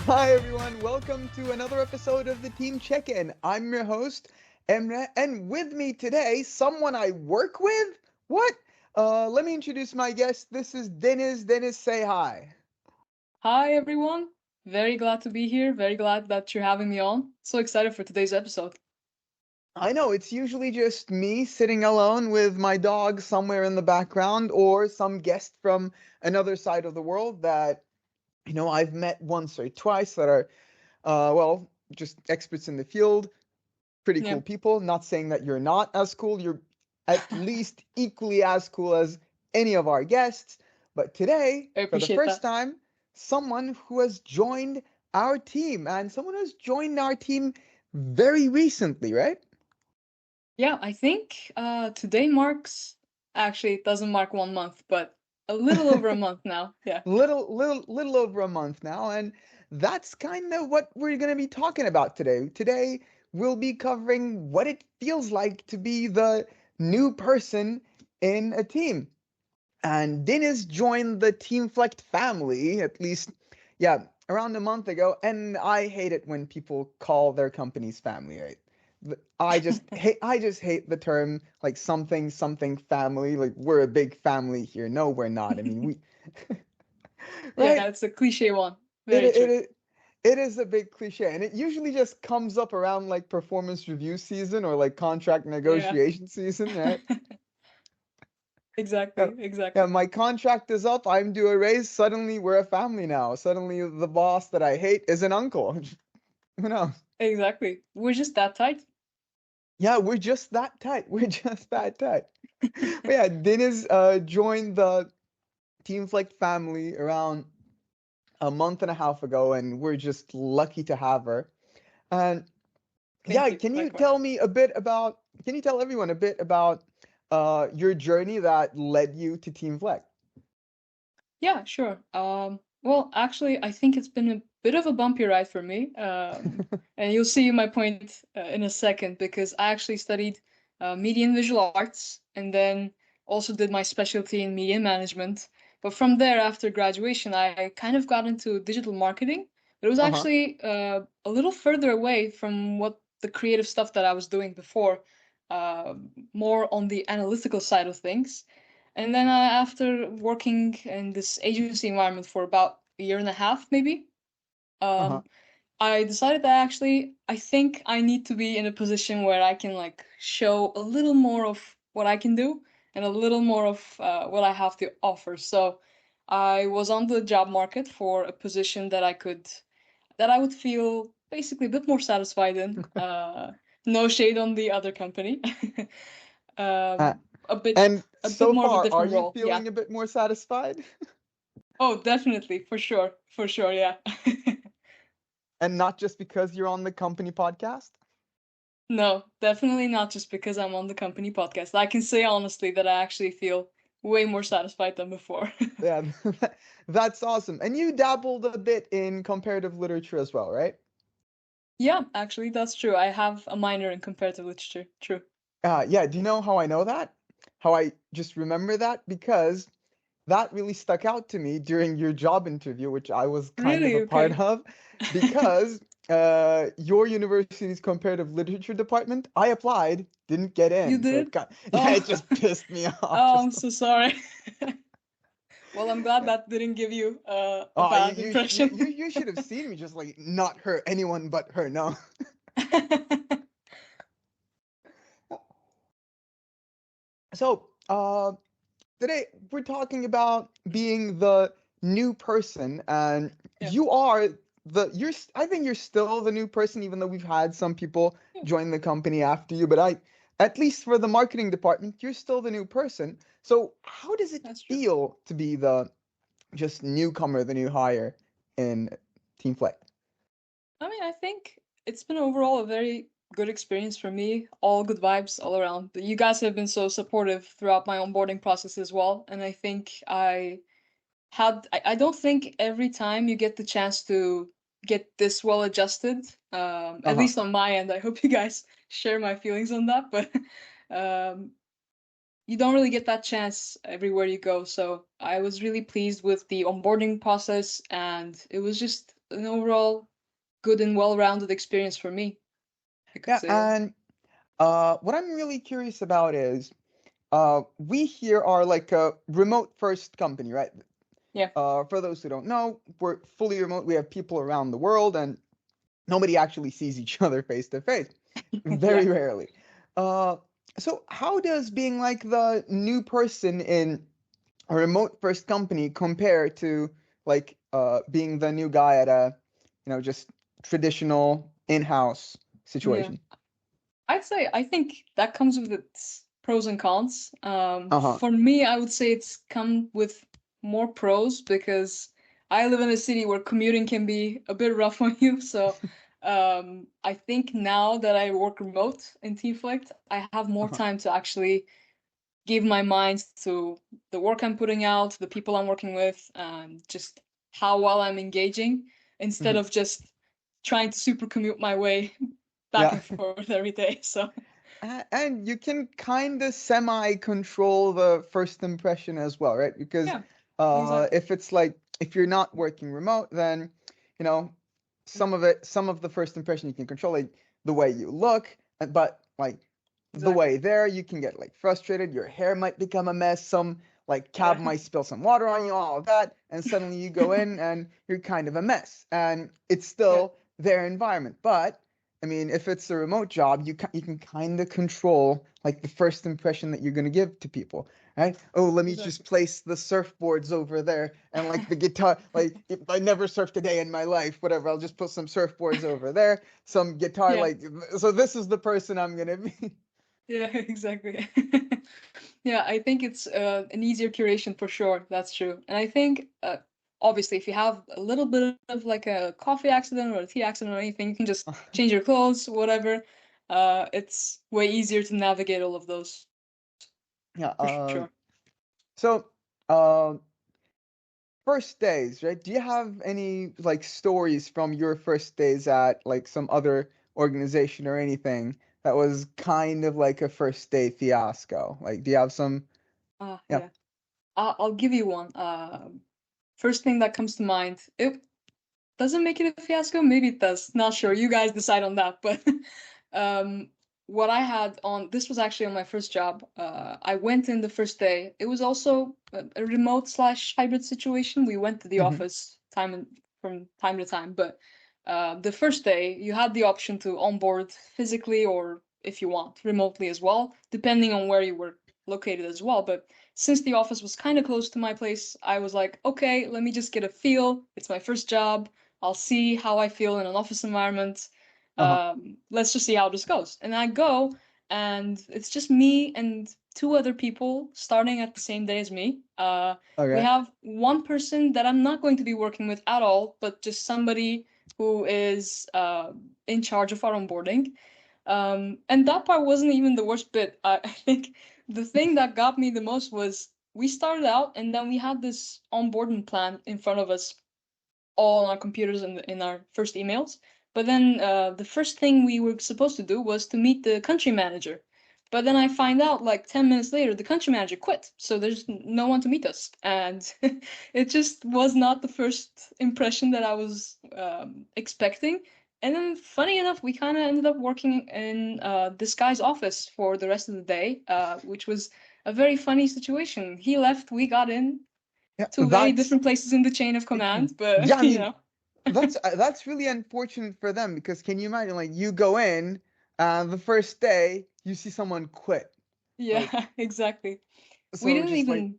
Hi everyone, welcome to another episode of the Team Check-In. I'm your host, Emre, and with me today, someone I work with? What? Let me introduce my guest. This is Deniz. Deniz, say hi. Hi, everyone. Very glad to be here. Very glad that you're having me on. So excited for today's episode. I know it's usually just me sitting alone with my dog somewhere in the background or some guest from another side of the world that, I've met once or twice that are, just experts in the field. Pretty Yeah, cool people. Not saying that you're not as cool. You're at least equally as cool as any of our guests. But today, I for the appreciate first that. time, someone who has joined our team and someone who has joined our team very recently, right? Yeah, I think today marks, actually, it doesn't mark 1 month, but a little over a month now. Yeah. Little over a month now, and that's kind of what we're going to be talking about today. Today, we'll be covering what it feels like to be the new person in a team. And Deniz joined the Teamflect family, at least, yeah, around a month ago. And I hate it when people call their companies family, right? I just hate the term like something family. Like we're a big family here. No, we're not. I mean, we Yeah, right? it's a cliche one. It Very it true. it it is a big cliche, and it usually just comes up around like performance review season or like contract Yeah. negotiation season, right? Yeah, Exactly, yeah, exactly. my contract is up. I'm due a raise. Suddenly, we're a family now. Suddenly, the boss that I hate is an uncle. Who knows? Exactly. We're just that tight. Yeah, we're just that tight. We're just that tight. But yeah, Deniz joined the Team Flick family around a month and a half ago, and we're just lucky to have her. And Thank yeah, you. can you Likewise. tell me a bit about? Can you tell everyone a bit about your journey that led you to Team Fleck? Yeah, sure. Well, actually, I think it's been a bit of a bumpy ride for me. And you'll see my point in a second because I actually studied media and visual arts and then also did my specialty in media management. But from there, after graduation, I kind of got into digital marketing. But it was Uh-huh. actually a little further away from what the creative stuff that I was doing before, uh, more on the analytical side of things. And then after working in this agency environment for about a year and a half, maybe, Uh-huh. um, I decided that actually I think I need to be in a position where I can like show a little more of what I can do and a little more of what I have to offer. So I was on the job market for a position that I would feel basically a bit more satisfied in. No shade on the other company. Uh, um, a bit and a bit so more of a far, are different you role. Yeah. feeling a bit more satisfied? Oh, definitely, for sure, for sure. Yeah. And not just because you're on the company podcast? No, definitely not just because I'm on the company podcast. I can say honestly that I actually feel way more satisfied than before. Yeah, that's awesome. And you dabbled a bit in comparative literature as well, right? Yeah, actually, that's true. I have a minor in comparative literature. True. Yeah, do you know how I know that? How I just remember that? Because that really stuck out to me during your job interview, which I was kind of Really? a part Okay. of, because your university's comparative literature department, I applied, didn't get You in, so did? yeah, it Oh, just pissed me off. oh, I'm so sorry. Well, I'm glad that didn't give you a Oh, bad impression. you should have seen me just like not hurt anyone but her. No. So, today we're talking about being the new person, and Yeah. you are I think you're still the new person, even though we've had some people Yeah, join the company after you. But at least for the marketing department, you're still the new person. So, how does it that's true. feel to be the just newcomer, the new hire in Team Fleck? I mean, I think it's been overall a very good experience for me. All good vibes all around. You guys have been so supportive throughout my onboarding process as well, and I think I I don't think every time you get the chance to get this well adjusted, at Uh-huh. least on my end. I hope you guys share my feelings on that, but um, you don't really get that chance everywhere you go. So I was really pleased with the onboarding process, and it was just an overall good and well-rounded experience for me, I could Yeah, say. and what I'm really curious about is we here are like a remote first company, right? Yeah. For those who don't know, we're fully remote. We have people around the world, and nobody actually sees each other face to face. Yeah. Very rarely. Uh, so how does being like the new person in a remote first company compare to like being the new guy at a, just traditional in-house Yeah. situation? I'd say I think that comes with its pros and cons. Uh-huh. For me, I would say it's come with more pros because I live in a city where commuting can be a bit rough on you. So I think now that I work remote in Teamflect, I have more Uh-huh. time to actually give my mind to the work I'm putting out, the people I'm working with, and just how well I'm engaging instead Mhm. of just trying to super commute my way back Yeah. and forth every day. So And you can kind of semi-control the first impression as well, right? Because yeah, exactly. if it's like if you're not working remote, then you know some of the first impression you can control, like the way you look, but like the Exactly. way there, you can get like frustrated. Your hair might become a mess. Some like cab Yeah. might spill some water on you, all of that, and suddenly you go in and you're kind of a mess. And it's Yeah, still their environment, but I mean, if it's a remote job, you can kind of control like the first impression that you're gonna give to people, right? Oh, let me just exactly. place the surfboards over there, and like the guitar, like if I never surfed a day in my life, whatever. I'll just put some surfboards over there, some guitar, Yeah, like so. This is the person I'm gonna be. yeah, exactly. Yeah, I think it's an easier curation for sure. That's true. And I think obviously if you have a little bit of like a coffee accident or a tea accident or anything, you can just change your clothes, whatever. It's way easier to navigate all of those Yeah. for sure. So, uh, first days, right? Do you have any like stories from your first days at like some other organization or anything that was kind of like a first day fiasco? Like, do you have some? Yeah. Yeah. I'll give you one. First thing that comes to mind. It doesn't make it a fiasco. Maybe it does. Not sure. You guys decide on that. But um, what I had on this was actually on my first job. I went in the first day. It was also a remote slash hybrid situation. We went to the Hmm. office from time to time, but the first day you had the option to onboard physically or if you want remotely as well, depending on where you were located as well. But since the office was kind of close to my place, I was like, okay, let me just get a feel. It's my first job. I'll see how I feel in an office environment. Uh-huh. Let's just see how this goes. And I go, and it's just me and two other people starting at the same day as me. We Okay. have one person that I'm not going to be working with at all, but just somebody who is in charge of our onboarding. And that part wasn't even the worst bit. I think the thing that got me the most was we started out and then we had this onboarding plan in front of us all on our computers in our first emails. But then the first thing we were supposed to do was to meet the country manager. But then I find out like 10 minutes later, the country manager quit. So there's no one to meet us. And it just was not the first impression that I was expecting. And then, funny enough, we kind of ended up working in this guy's office for the rest of the day, which was a very funny situation. He left, we got in, Yeah. two very different places in the chain of command, Yeah. but I you mean, know, that's really unfortunate for them because can you imagine like you go in, the first day you see someone quit, like yeah, exactly. We so didn't just like even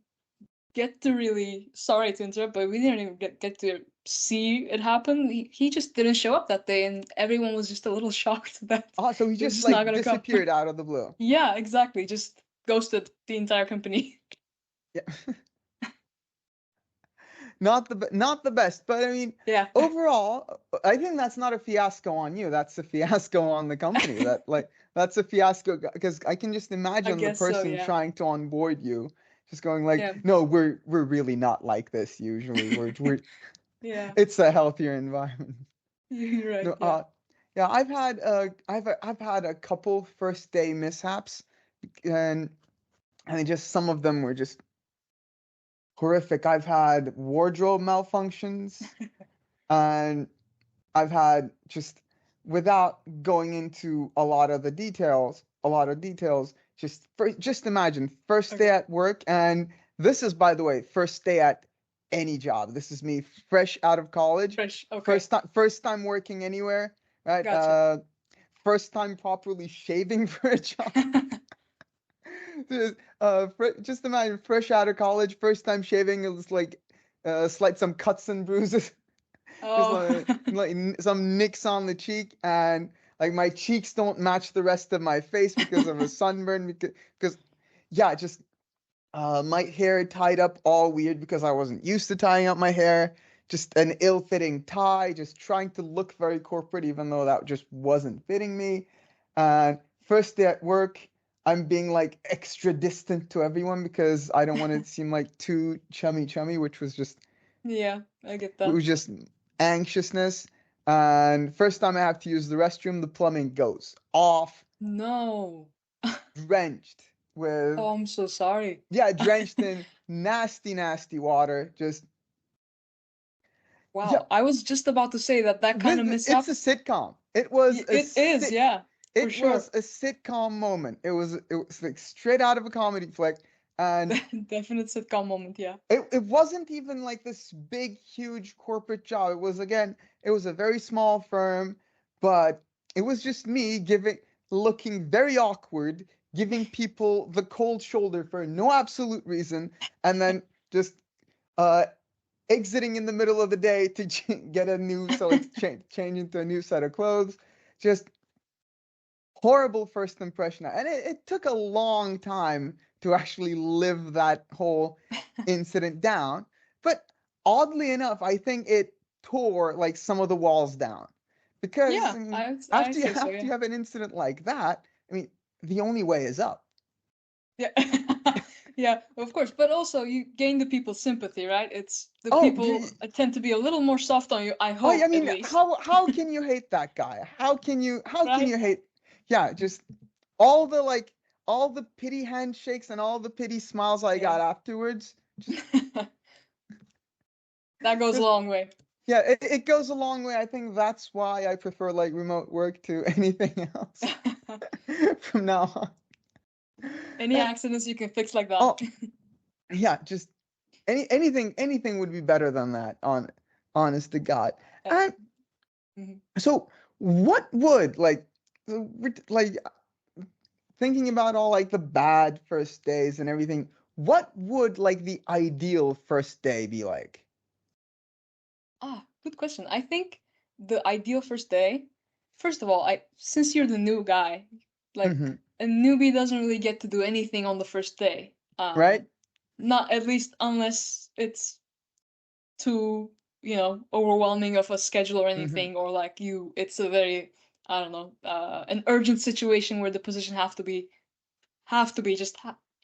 get to really, sorry to interrupt, but we didn't even get to see it happen. He just didn't show up that day, and everyone was just a little shocked that so he he was just just not like gonna come. disappeared out of the blue. Yeah, exactly. Just ghosted the entire company. Yeah. Not the best, but I mean, Yeah, overall, I think that's not a fiasco on you. That's a fiasco on the company. That like that's a fiasco because I can just I imagine the guess so. person Yeah, trying to onboard you, just going like, Yeah. no, we're really not like this usually. We're Yeah. it's a healthier environment. You're right. No, Yeah. yeah, I've had a couple first day mishaps, and just some of them were just horrific. I've had wardrobe malfunctions, and I've had just, without going into a lot of details, just imagine first day Okay. at work, and this is, by the way, first day at any job. This is me fresh out of college, Fresh. Okay. first time working anywhere, right? Gotcha. First time properly shaving for a job. Just imagine fresh out of college, first time shaving. It was like slight some cuts and bruises. Just Oh. some nicks on the cheek, and like my cheeks don't match the rest of my face because of a sunburn, because yeah, just my hair tied up all weird because I wasn't used to tying up my hair, just an ill-fitting tie, just trying to look very corporate even though that just wasn't fitting me. And first day at work, I'm being like extra distant to everyone because I don't want to seem like too chummy, which was just Yeah, I get it that. was just anxiousness. And first time I have to use the restroom, the plumbing goes off, No. drenched with, Oh, I'm so sorry. yeah, drenched in nasty water. Just, yeah, Wow. I was just about to say that that kind of it's a mishap. sitcom. It was a It is, yeah, for it was sure. a sitcom moment. It was like straight out of a comedy flick, and Definite sitcom moment, yeah. it wasn't even like this big, huge corporate job. It was, again, it was a very small firm, but it was just me looking very awkward, giving people the cold shoulder for no absolute reason, and then just uh exiting in the middle of the day to get a new, so like change into a new set of clothes. Just horrible first impression. And it took a long time to actually live that whole incident down. But oddly enough, I think it tore like some of the walls down. Because Yeah, I mean, I say so, after yeah. you have an incident like that, I mean, the only way is up. Yeah. Yeah, of course. But also you gain the people's sympathy, right? It's the Oh, people tend to be a little more soft on you, I I hope at mean, least. how can you hate that guy? How can Right? you hate? Yeah, just all the like all the pity handshakes and all the pity smiles I Yeah. got afterwards. That goes a Just long way. yeah, it goes a long way. I think that's why I prefer like remote work to anything else from now on. Any And accidents you can fix like that. oh yeah, just anything would be better than that, honest to God. Yeah. And Mhm. so what would like thinking about all like the bad first days and everything, what would like the ideal first day be like? Ah, good question. I think the ideal first day, first of all, I since you're the new guy, like Hmm. a newbie doesn't really get to do anything on the first day. Right? Not at least unless it's too, overwhelming of a schedule or Hmm. anything, or like it's a very, I don't know, an urgent situation where the position have to be just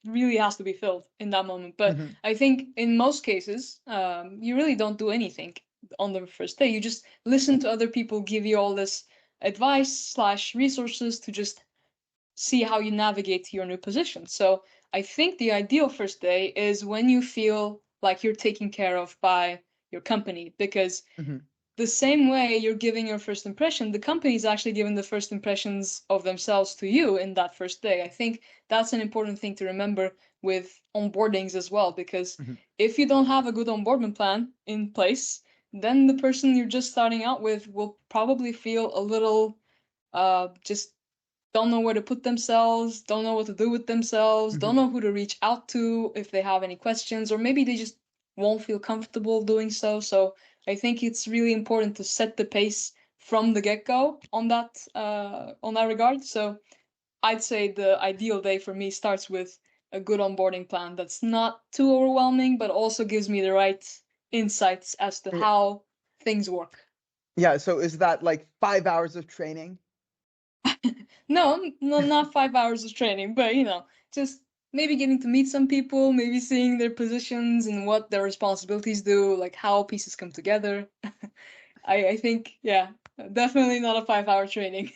really has to be filled in that moment. But Hmm. I think in most cases, you really don't do anything on the first day. You just listen to other people give you all this advice slash resources to just see how you navigate to your new position. So I think the ideal first day is when you feel like you're taken care of by your company, because Hmm. the same way you're giving your first impression, the company is actually giving the first impressions of themselves to you in that first day. I think that's an important thing to remember with onboardings as well, because Hmm. if you don't have a good onboarding plan in place, then the person you're just starting out with will probably feel a little just don't know where to put themselves, don't know what to do with themselves, don't Hmm. know who to reach out to if they have any questions, or maybe they just won't feel comfortable doing so. So I think it's really important to set the pace from the get-go on that regard. So I'd say the ideal day for me starts with a good onboarding plan that's not too overwhelming, but also gives me the right insights as to how things work. Yeah, so is that like 5 hours of training? No, no, not 5 hours of training, but just maybe getting to meet some people, maybe seeing their positions and what their responsibilities do, like how pieces come together. I think, yeah, definitely not a 5-hour training.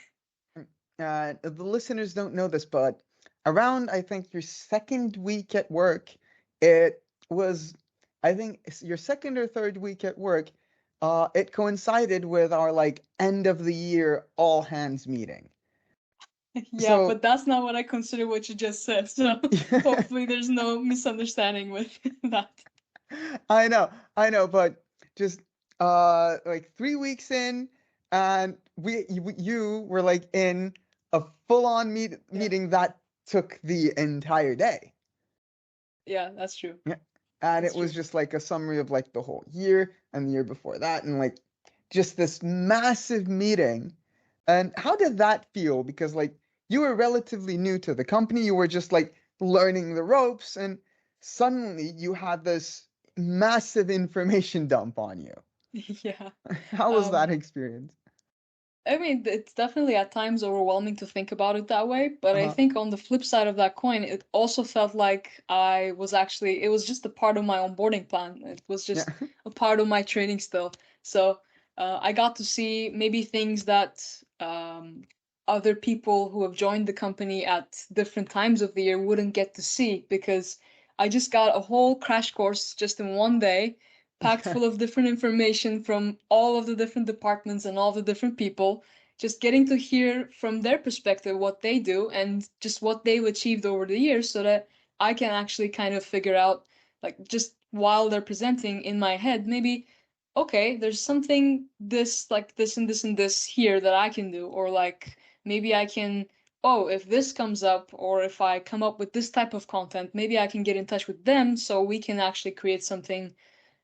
The listeners don't know this, but around, I think, your second week at work, it was, I think, your second or third week at work, it coincided with our like end of the year all hands meeting. Yeah, So, but that's not what I consider what you just said. So hopefully there's no misunderstanding with that. I know, but just like 3 weeks in, and you were like in a full-on Yeah. meeting that took the entire day. Yeah, that's true. Yeah. And it That's was true. just like a summary of like the whole year and the year before that, and like just this massive meeting. And how did that feel? Because like you were relatively new to the company, you were just like learning the ropes, and suddenly you had this massive information dump on you. Yeah. How was that Um, experience? I mean, it's definitely at times overwhelming to think about it that way, but I Uh-huh. think on the flip side of that coin, it also felt like it was just a part of my onboarding plan. It was Yeah. just a part of my training still. So I got to see maybe things that other people who have joined the company at different times of the year wouldn't get to see because I just got a whole crash course just in one day packed Yeah. full of different information from all of the different departments and all the different people, just getting to hear from their perspective what they do and just what they've achieved over the years so that I can actually kind of figure out, like, just while they're presenting in my head, maybe, okay, there's something this, like this and this and this here that I can do, or like maybe I can. Oh, if this comes up, or if I come up with this type of content, maybe I can get in touch with them so we can actually create something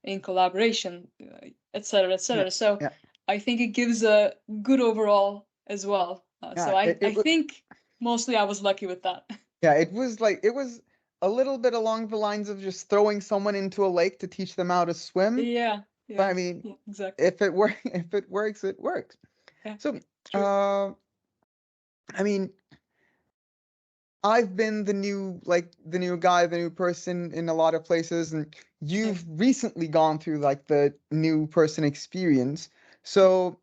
in collaboration, etc., Yeah. etc. So Yeah. I think it gives a good overall as well. So Yeah. I think mostly I was lucky with that. Yeah, it was a little bit along the lines of just throwing someone into a lake to teach them how to swim. Yeah, But yeah, I mean, yeah, exactly. if it work if it works, it works. Yeah, So, true. uh, I mean, I've been the new guy, the new person in a lot of places, and Yeah. you've recently gone through like the new person experience. So,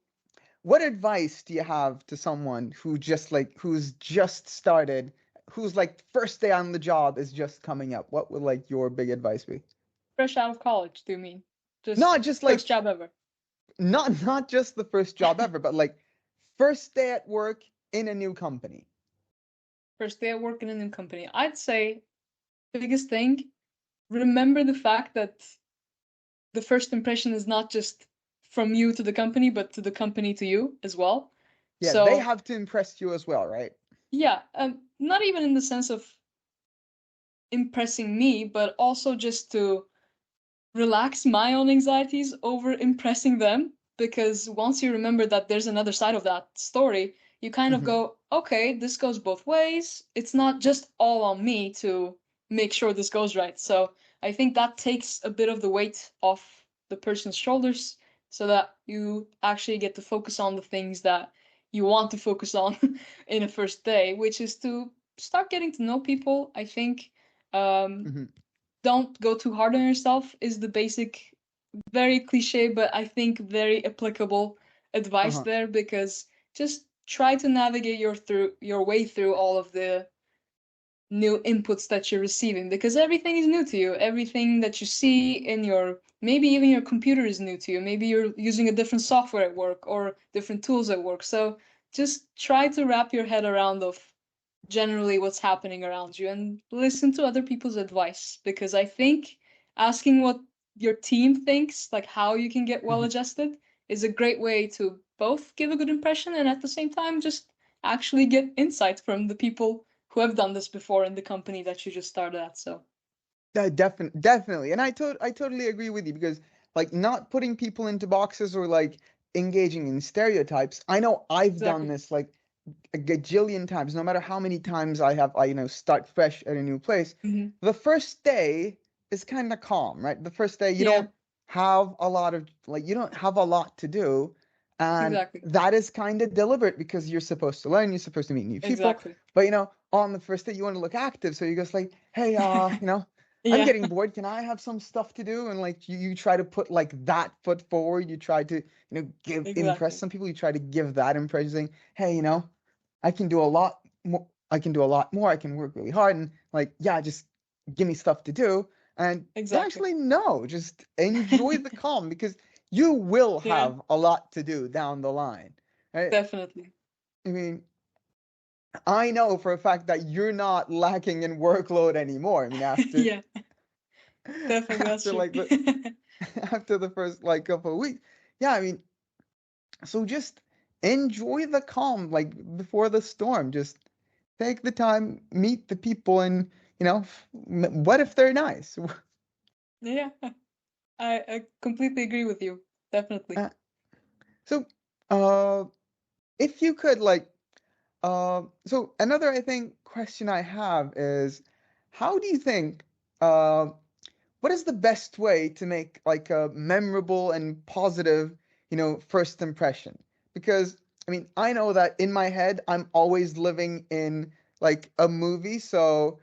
what advice do you have to someone who just like who's just started, who's like first day on the job is just coming up? What would like your big advice be? Fresh out of college, do you mean? Just Not just first like job ever. not just the first job ever, but like first day at work in a new company. First day at work in a new company. I'd say biggest thing, remember the fact that the first impression is not just from you to the company, but to the company to you as well. Yeah, they So have to impress you as well, right? yeah, not even in the sense of impressing me, but also just to relax my own anxieties over impressing them. Because once you remember that there's another side of that story, you kind of Hmm. go, okay, this goes both ways. It's not just all on me to make sure this goes right. So I think that takes a bit of the weight off the person's shoulders so that you actually get to focus on the things that you want to focus on in a first day, which is to start getting to know people. I think um, Hmm. don't go too hard on yourself is the basic, very cliche, but I think very applicable advice Uh-huh. there because just try to navigate your way through all of the new inputs that you're receiving because everything is new to you. Everything that you see in your maybe even your computer is new to you. Maybe you're using a different software at work or different tools at work. So just try to wrap your head around of generally what's happening around you and listen to other people's advice because I think asking what your team thinks, like how you can get well Hmm. adjusted, is a great way to both give a good impression and at the same time just actually get insight from the people who have done this before in the company that you just started at. So, Definitely. And I totally agree with you because like not putting people into boxes or like engaging in stereotypes. I know I've done exactly. this like a gajillion times, no matter how many times I start fresh at a new place. Hmm. The first day is kind of calm, right? The first day Yeah. you don't have a lot to do. And Exactly. that is kind of deliberate because you're supposed to learn, you're supposed to meet new people. Exactly. But on the first day you want to look active, so you're just like, hey, I'm Yeah. getting bored. Can I have some stuff to do? And like you try to put like that foot forward. You try to, impress Exactly. some people. You try to give that impression, saying, hey, I can do a lot more. I can do a lot more. I can work really hard and like, yeah, just give me stuff to do. And Exactly. actually, no, just enjoy the calm because you will Yeah, have a lot to do down the line. Right? definitely. I mean, I know for a fact that you're not lacking in workload anymore. I mean, after Yeah, definitely. That's after true. like the after the first like couple of weeks. Yeah, I mean, so just enjoy the calm, like before the storm. Just take the time, meet the people, and what if they're nice? Yeah, I completely agree with you. Definitely. Uh, so, uh, if you could like, so another I think question I have is, how do you think, what is the best way to make like a memorable and positive, first impression? Because I mean, I know that in my head, I'm always living in like a movie. So,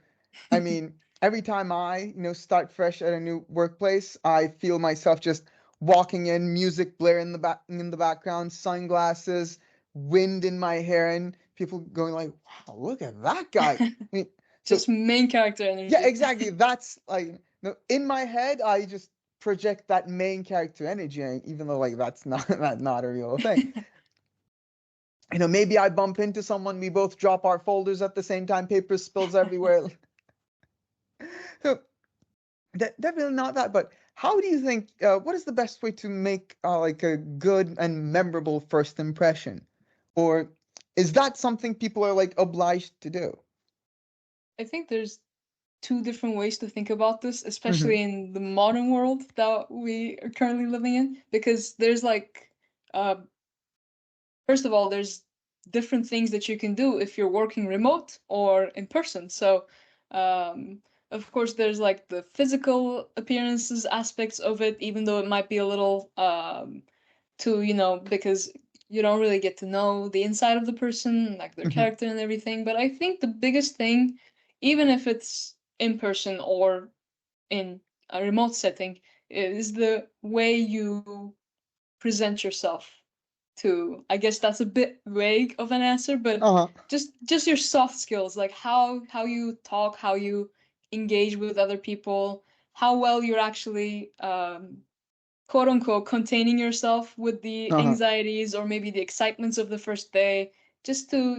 I mean, every time I, start fresh at a new workplace, I feel myself just walking in, music blaring in the background, sunglasses, wind in my hair, and people going like, "Wow, look at that guy." I mean, so Just main character yeah, energy. exactly. That's like no, in my head, I just project that main character energy, even though like that's not not a real thing. Maybe I bump into someone, we both drop our folders at the same time, paper spills everywhere. So definitely not that. But how do you think? What is the best way to make like a good and memorable first impression, or is that something people are like obliged to do? I think there's two different ways to think about this, Hmm. especially in the modern world that we are currently living in, because there's like, uh, first of all, there's different things that you can do if you're working remote or in person. So, um, of course, there's like the physical appearances aspects of it, even though it might be a little to, because you don't really get to know the inside of the person, like their Hmm. character and everything. But I think the biggest thing, even if it's in person or in a remote setting, is the way you present yourself to. I guess that's a bit vague of an answer, but Uh-huh. just your soft skills, like how you talk, how you engage with other people, how well you're actually quote unquote containing yourself with the Uh-huh. anxieties or maybe the excitements of the first day, just to,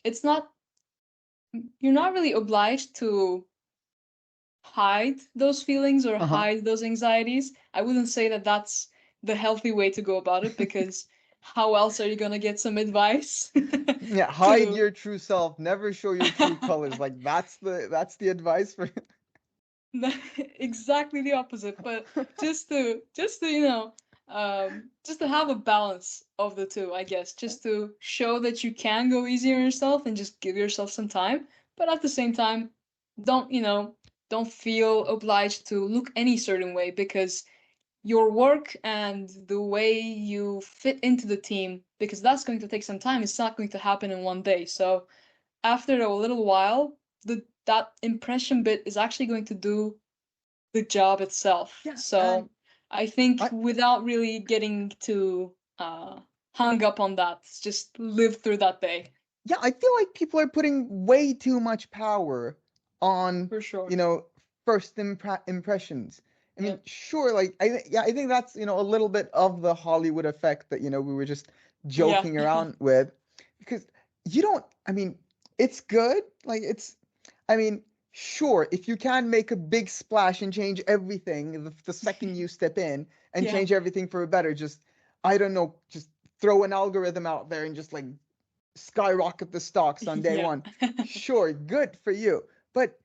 it's not, you're not really obliged to hide those feelings or Uh-huh. hide those anxieties. I wouldn't say that that's the healthy way to go about it, because how else are you going to get some advice Yeah, hide to your true self, never show your true colors. Like that's the advice for exactly the opposite, but just to just to have a balance of the two, I guess, just to show that you can go easy on yourself and just give yourself some time, but at the same time, don't don't feel obliged to look any certain way, because your work and the way you fit into the team, because that's going to take some time, it's not going to happen in one day. So after a little while, the that impression bit is actually going to do the job itself. yeah, and So I think I without really getting too hung up on that, just live through that day. yeah, I feel like people are putting way too much power on, For sure. you know, first impressions. I Yeah. mean, sure, like I think that's, a little bit of the Hollywood effect that, we were just Yeah. joking around with because you don't, I mean, it's good. Like I mean, sure, if you can make a big splash and change everything the second you step in and Yeah. change everything for a better, just I don't know, just throw an algorithm out there and just like skyrocket the stocks on day Yeah. one. Sure, good for you. But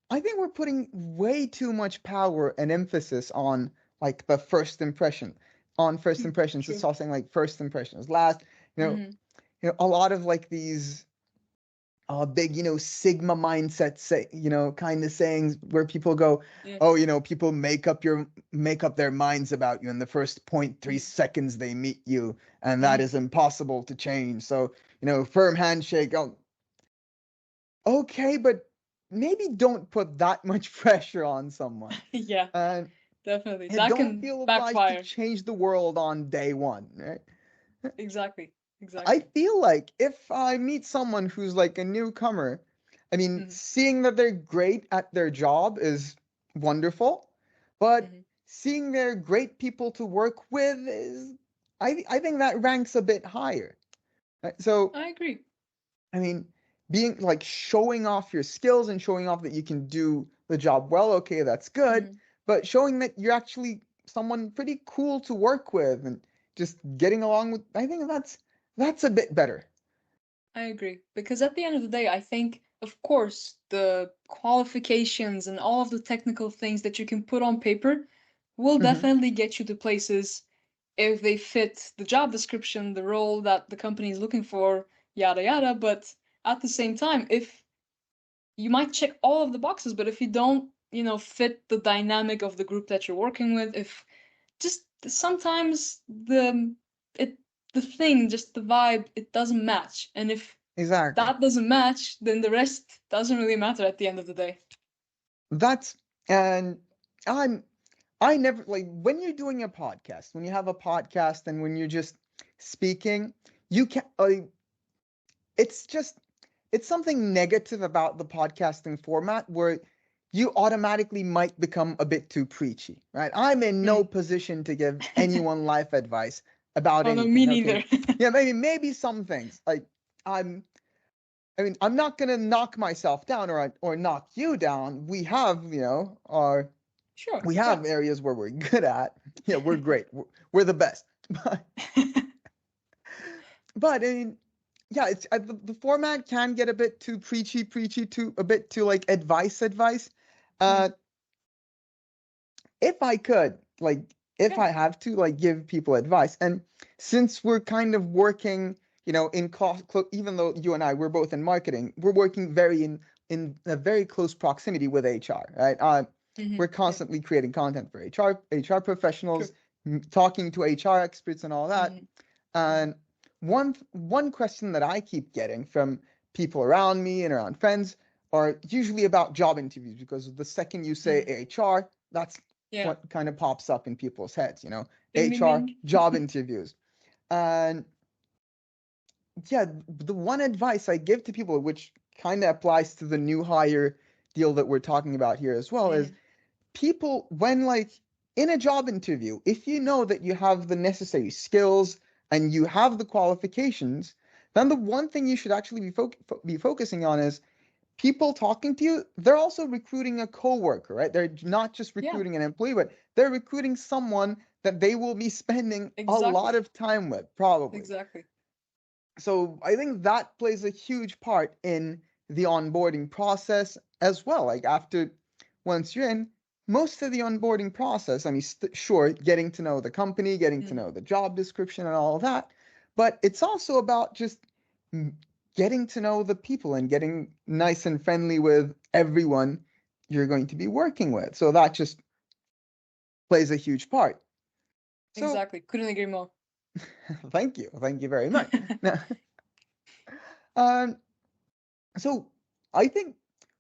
I think we're putting way too much power and emphasis on like the first impression, on first impressions. It's True. all saying like first impressions last. You know, Hmm. a lot of like these. big, Sigma mindset, kind of sayings where people go, Yeah. oh, people make up their minds about you in the first point 0.3 Mm. seconds they meet you, and that Mhm. is impossible to change. So, firm handshake. Oh, okay, but maybe don't put that much pressure on someone. Yeah, And definitely. and That don't can feel obliged to backfire. change the world on day one, right? Exactly. I Exactly. feel like if I meet someone who's like a newcomer, I mean, Mhm. seeing that they're great at their job is wonderful, but Mhm. seeing they're great people to work with is, I think that ranks a bit higher. Right? So, I agree. I mean, being like showing off your skills and showing off that you can do the job well, okay, that's good, Mhm. but showing that you're actually someone pretty cool to work with and just getting along with, I think that's a bit better. I agree. Because at the end of the day, I think, of course, the qualifications and all of the technical things that you can put on paper will Hmm. definitely get you to places if they fit the job description, the role that the company is looking for, yada yada. But at the same time, if you might check all of the boxes, but if you don't, fit the dynamic of the group that you're working with, if just sometimes it the thing, just the vibe, it doesn't match. And if Exactly. that doesn't match, then the rest doesn't really matter at the end of the day. That's and I'm I never like when you're doing a podcast, when you have a podcast and when you're just speaking, you can it's just it's something negative about the podcasting format where you automatically might become a bit too preachy, right? I'm in no Mm. position to give anyone life advice about Oh no, me anything. Okay. neither. Yeah, maybe some things. Like I'm I'm not gonna knock myself down or knock you down. Sure, We yeah. have areas where we're good at. Yeah, we're great. We're the best. But I mean, yeah, the format can get a bit too preachy, too a bit too like advice. Uh, Mm. if I could, like, if Yeah, I have to, like, give people advice, and since we're kind of working, in even though you and I we're both in marketing, we're working very in a very close proximity with HR, right? We're yeah, constantly creating content for HR true. professionals, talking to HR experts and all that. Hmm. Hmm. And one question that I keep getting from people around me and around friends are usually about job interviews because the second you say Hmm. HR, that's Yeah. what kind of pops up in people's heads, Ding ding HR ding. job interviews. And yeah, the one advice I give to people, which kind of applies to the new hire deal that we're talking about here as well, is Hmm. people when like in a job interview, if you know that you have the necessary skills and you have the qualifications, then the one thing you should actually be focusing on is people talking to you. They're also recruiting a coworker, right? They're not just Yeah, recruiting an employee, but they're recruiting someone that they will be spending a lot exactly. of time with, probably. Exactly. So I think that plays a huge part in the onboarding process as well. Like after once you're in, most of the onboarding process, I mean, sure, getting to know the company, getting to Hmm. know the job description and all of that, but it's also about just getting to know the people and getting nice and friendly with everyone you're going to be working with. So that just plays a huge part. So Exactly. Couldn't agree more. thank you very much. Now, um, so I think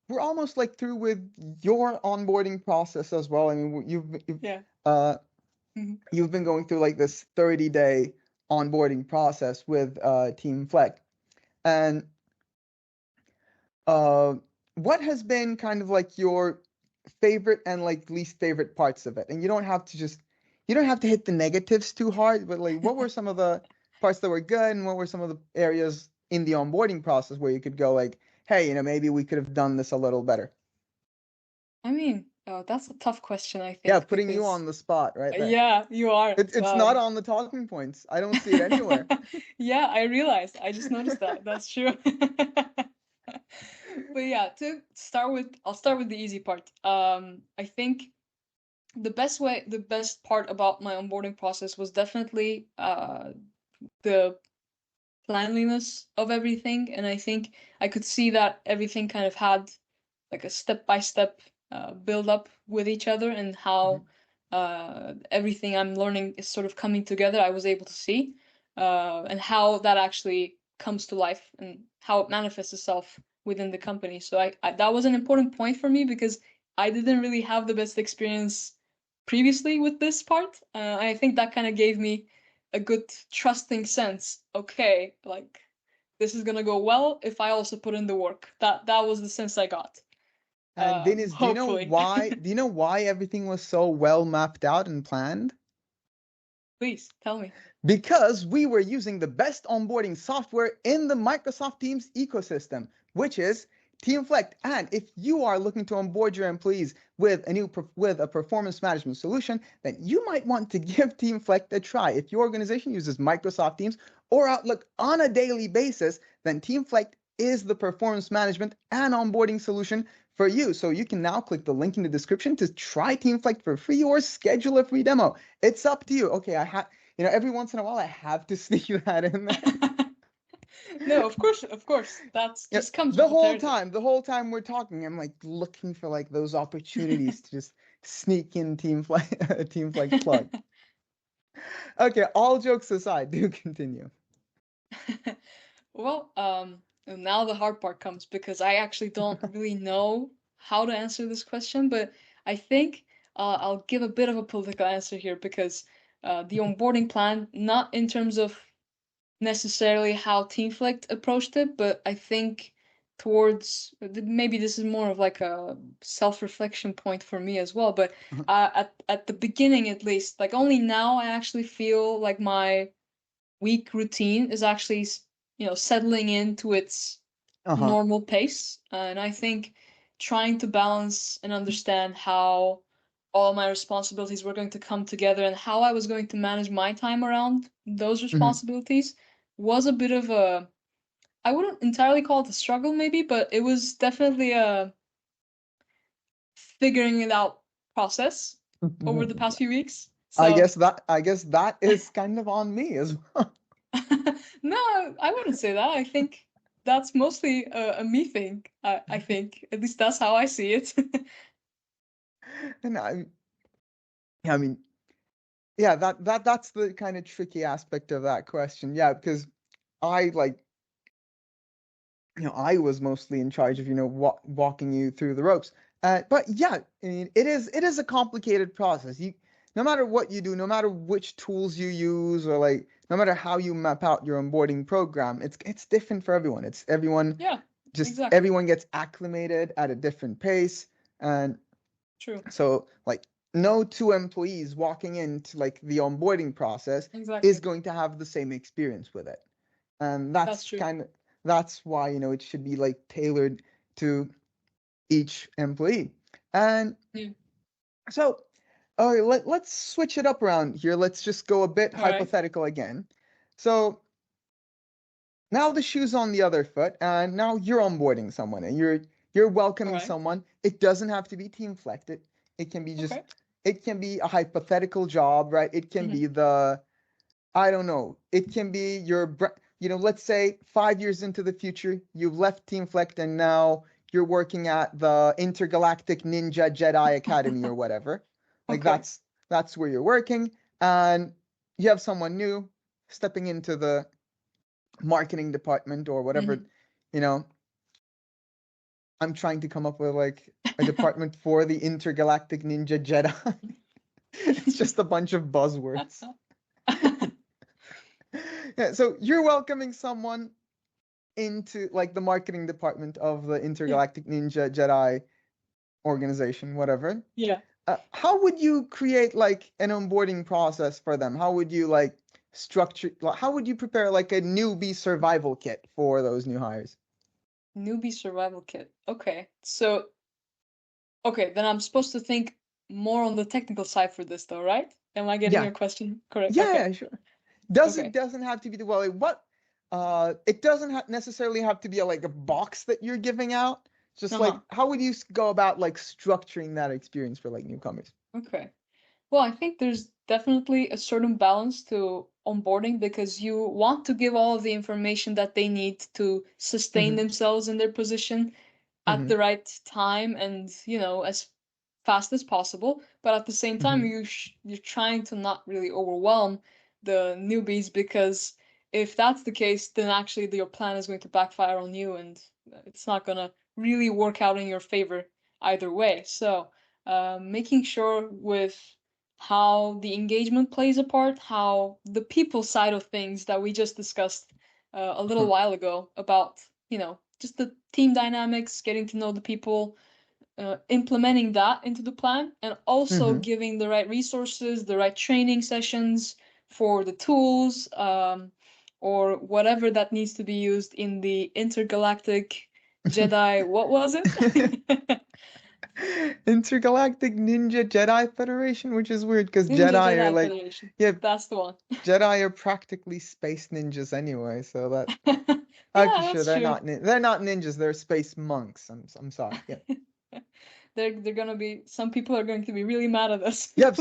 we're almost like through with your onboarding process as well. I mean, Yeah. uh Hmm. you've been going through like this 30-day onboarding process with Teamflect. And uh what has been kind of like your favorite and like least favorite parts of it? And you don't have to hit the negatives too hard, but like what were some of the parts that were good and what were some of the areas in the onboarding process where you could go like, hey, maybe we could have done this a little better? I mean, that's a tough question, I Yeah, think, putting you because on the spot right there. yeah, you are. It's not on the talking points. I don't see it anywhere. Yeah, I realized. I just noticed that. That's true. But yeah, to start with, I'll start with the easy part. I think the best part about my onboarding process was definitely the cleanliness of everything, and I think I could see that everything kind of had like a step-by-step build up with each other, and how everything I'm learning is sort of coming together. I was able to see, and how that actually comes to life and how it manifests itself within the company. So that was an important point for me, because I didn't really have the best experience previously with this part. I think that kind of gave me a good trusting sense. Okay, like this is gonna go well if I also put in the work. That was the sense I got. And Deniz, do you know Hopefully. why? Do you know why everything was so well mapped out and planned? Please tell me. Because we were using the best onboarding software in the Microsoft Teams ecosystem, which is Teamflect. And if you are looking to onboard your employees with a performance management solution, then you might want to give Teamflect a try. If your organization uses Microsoft Teams or Outlook on a daily basis, then Teamflect is the performance management and onboarding solution for you. So you can now click the link in the description to try Teamflect for free or schedule a free demo. It's up to you. Okay, every once in a while I have to sneak that in there. No, of course. That's Yeah, just comes with the territory. the whole time we're talking, I'm like looking for like those opportunities to just sneak in Team Flight plug. Okay, all jokes aside, do continue. Well, now the hard part comes, because I actually don't really know how to answer this question, but I think I'll give a bit of a political answer here, because the onboarding plan, not in terms of necessarily how Teamflect approached it, but I think towards maybe this is more of like a self-reflection point for me as well. But at the beginning, at least, like only now, I actually feel like my week routine is actually settling into its Uh-huh. normal pace, and I think trying to balance and understand how all my responsibilities were going to come together, and how I was going to manage my time around those Hmm. responsibilities was a bit of a, I wouldn't entirely call it a struggle maybe, but it was definitely a figuring it out process over the past few weeks. So I guess that is kind of on me as well. no, I wouldn't say that. I think that's mostly a me thing. I think at least that's how I see it. And I mean, yeah, that's the kind of tricky aspect of that question. Yeah, because I like I was mostly in charge of, walking you through the ropes. But yeah, I mean, it is a complicated process. No matter what you do, no matter which tools you use, or like no matter how you map out your onboarding program, it's different for everyone. It's everyone Yeah, just exactly. everyone gets acclimated at a different pace, and True. so like no two employees walking into like the onboarding process is Exactly. going to have the same experience with it. And That's true. that's why, it should be like tailored to each employee. And Yeah. so, all right, let's switch it up around here. Let's just go a bit All right. hypothetical again. So now the shoe's on the other foot, and now you're onboarding someone, and you're All welcoming right. someone. It doesn't have to be team flected. It can be just Okay. it can be a hypothetical job, right? It can Hmm. be I don't know. It can be let's say 5 years into the future, you've left Teamflect and now you're working at the Intergalactic Ninja Jedi Academy or whatever. Like Okay. that's where you're working, and you have someone new stepping into the marketing department or whatever. Hmm. You know, I'm trying to come up with like a department for the Intergalactic Ninja Jedi. It's just a bunch of buzzwords. Yeah, so you're welcoming someone into like the marketing department of the Yeah. Intergalactic Ninja Jedi organization, whatever. Yeah. How would you create like an onboarding process for them? How would you like structure, like, how would you prepare like a newbie survival kit for those new hires? Newbie survival kit. Okay. So, okay, then I'm supposed to think more on the technical side for this, though, right? Am I getting Yeah, your question correct? yeah, Okay. yeah, sure. Doesn't have to be the well, like, what it doesn't necessarily have to be like a box that you're giving out. Just Uh-huh. like how would you go about like structuring that experience for like newcomers? Okay. Well, I think there's definitely a certain balance to onboarding, because you want to give all of the information that they need to sustain Hmm. themselves in their position at Hmm. the right time, and as fast as possible. But at the same time, Hmm. you're trying to not really overwhelm the newbies, because if that's the case, then actually your plan is going to backfire on you, and it's not gonna really work out in your favor either way. So making sure with how the engagement plays a part, how the people side of things that we just discussed a little while ago about, just the team dynamics, getting to know the people, implementing that into the plan, and also Hmm. giving the right resources, the right training sessions for the tools, or whatever that needs to be used in the intergalactic Jedi. What was it? Intergalactic Ninja Jedi Federation, which is weird because Ninja Jedi are Jedi like, Federation. yeah, That's the one. Jedi are practically space ninjas anyway. So that Yeah, actually, sure, that's true. they're not ninjas. They're space monks. I'm sorry. Yeah, They're gonna be, some people are going to be really mad at us. yeah.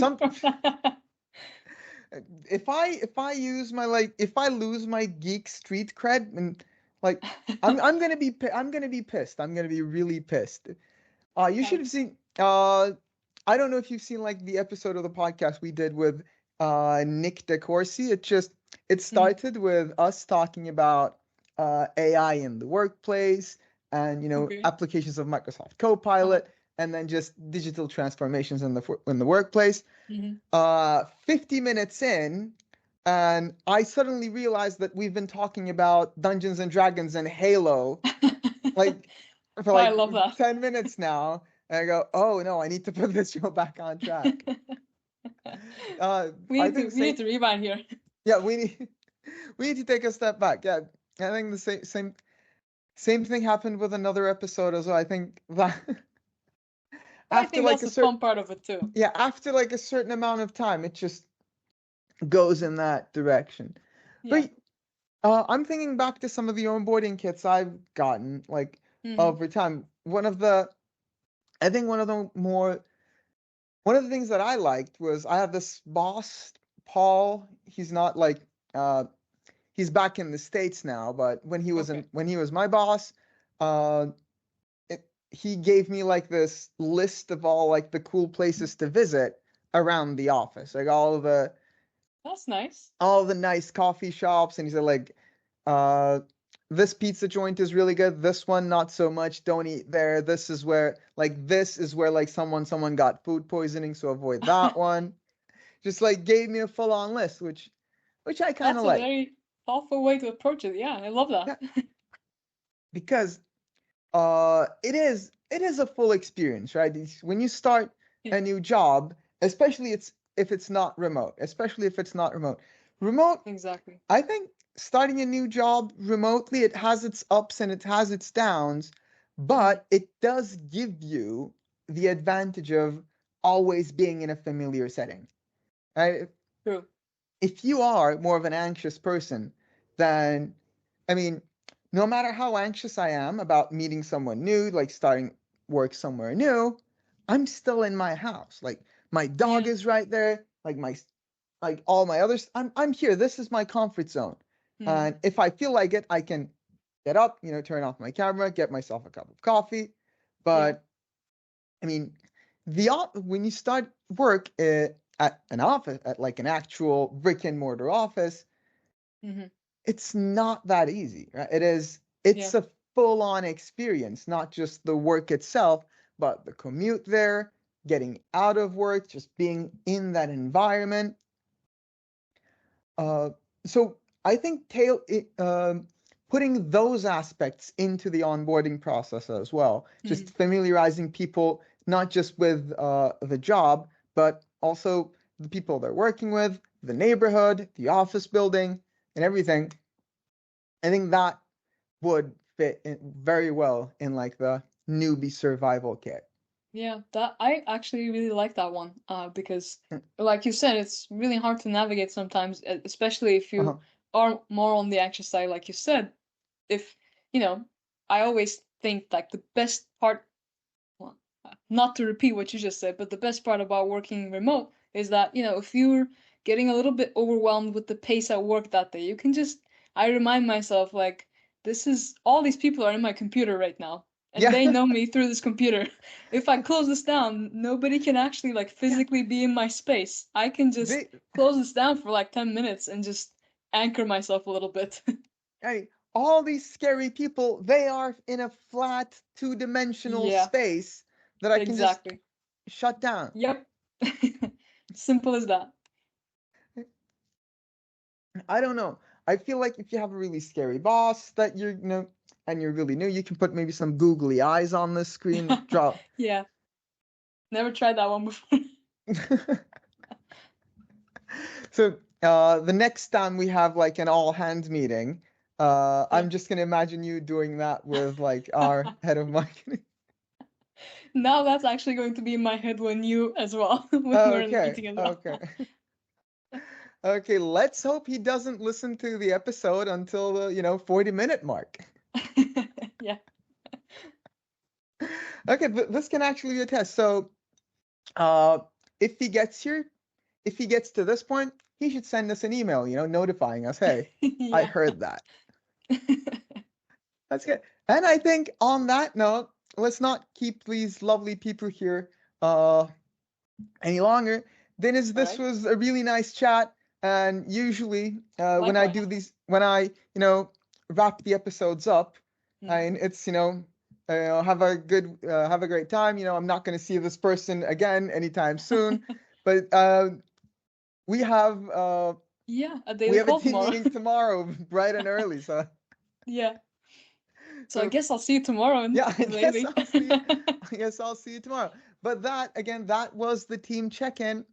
If I use my if I lose my geek street cred and like I'm gonna be pissed. I'm gonna be really pissed. You should have seen. I don't know if you've seen like the episode of the podcast we did with Nick DeCourcy. It Mhm. started with us talking about AI in the workplace and Okay. applications of Microsoft Uh-huh. Copilot, and then just digital transformations in the workplace. Mhm. 50 minutes in, and I suddenly realized that we've been talking about Dungeons and Dragons and Halo like for I like love that. 10 minutes now. And I go, oh no, I need to put this show back on track. I think We need same, to rewind here. yeah, we need to take a step back. Yeah, I think the same thing happened with another episode as well. I think that But I after think like that's a the certain fun part of it too. yeah, after like a certain amount of time, it just goes in that direction. Yeah. But I'm thinking back to some of the onboarding kits I've gotten like Hmm. over time. I think one of the things that I liked was I have this boss, Paul. He's not like uh he's back in the States now, but Okay. when he was my boss, uh he gave me like this list of all like the cool places to visit around the office. Like That's nice. all the nice coffee shops, and he said like uh this pizza joint is really good, this one not so much, don't eat there, this is where like someone got food poisoning, so avoid that one. Just like gave me a full on list, which I kind That's of a like. very thoughtful way to approach it. Yeah, I love that. Yeah, because it is a full experience, right? When you start Yeah. a new job, especially it's if it's not remote, especially if it's not remote. Remote, Exactly. I think starting a new job remotely, it has its ups and it has its downs, Hmm. but it does give you the advantage of always being in a familiar setting, right? True. If you are more of an anxious person, then, I mean, no matter how anxious I am about meeting someone new, like starting work somewhere new, I'm still in my house. Like my dog Yeah. is right there, like all my others. I'm here. This is my comfort zone. Hmm. And if I feel like it, I can get up, turn off my camera, get myself a cup of coffee. Yeah. But I mean, when you start work at an office, at like an actual brick and mortar office, Hmm. it's not that easy, right? Yeah. It's a full on experience, not just the work itself, but the commute there, getting out of work, just being in that environment. Uh, so I think putting those aspects into the onboarding process as well, just Hmm. familiarizing people not just with the job, but also the people they're working with, the neighborhood, the office building, and everything. I think that would fit in very well in like the newbie survival kit. Yeah, that I actually really like that one. Because like you said, it's really hard to navigate sometimes, especially if you Uh-huh. are more on the anxious side, like you said. If, you know, I always think like the best part, well, not to repeat what you just said, but the best part about working remote is that, if you're getting a little bit overwhelmed with the pace at work that day, I remind myself like, all these people are in my computer right now, and they Yeah. know me through this computer. If I close this down, nobody can actually like Yeah. physically be in my space. I can just They, close this down for like 10 minutes and just anchor myself a little bit. hey, all these scary people, they are in a flat two-dimensional Yeah, space that I can just exactly. shut down. Yep. Simple as that. I don't know. I feel like if you have a really scary boss that you're, and you're really new, you can put maybe some googly eyes on the screen, draw. Yeah, never tried that one before. So the next time we have like an all hands meeting, Yeah. I'm just gonna imagine you doing that with like our head of marketing. Now that's actually going to be in my head when as well, when we're in the Okay, meeting as well. okay. Okay, let's hope he doesn't listen to the episode until the, 40-minute mark. Yeah. Okay, but this can actually be a test. So, uh, if he gets here, if he gets to this point, he should send us an email, notifying us, hey, I Yeah. heard that. That's good. And I think on that note, let's not keep these lovely people here any longer. Deniz, All this right. was a really nice chat. And usually, when I Likewise. do these, when I, wrap the episodes up, Mm. and it's, have a great time. I'm not going to see this person again anytime soon, but we have uh, Yeah, a we daily have a call team tomorrow. meeting tomorrow, bright and early. So, Yeah. So I so guess I'll see you tomorrow, yeah, maybe. I guess I'll see you tomorrow. But that was the team check-in.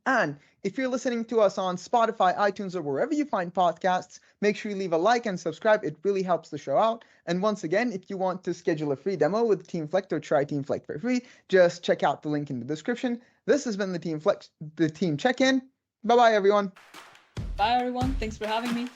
And if you're listening to us on Spotify, iTunes, or wherever you find podcasts, make sure you leave a like and subscribe. It really helps the show out. And once again, if you want to schedule a free demo with Teamflect or try Teamflect for free, just check out the link in the description. This has been the Team Check-in. Bye-bye, everyone. Bye, everyone. Thanks for having me.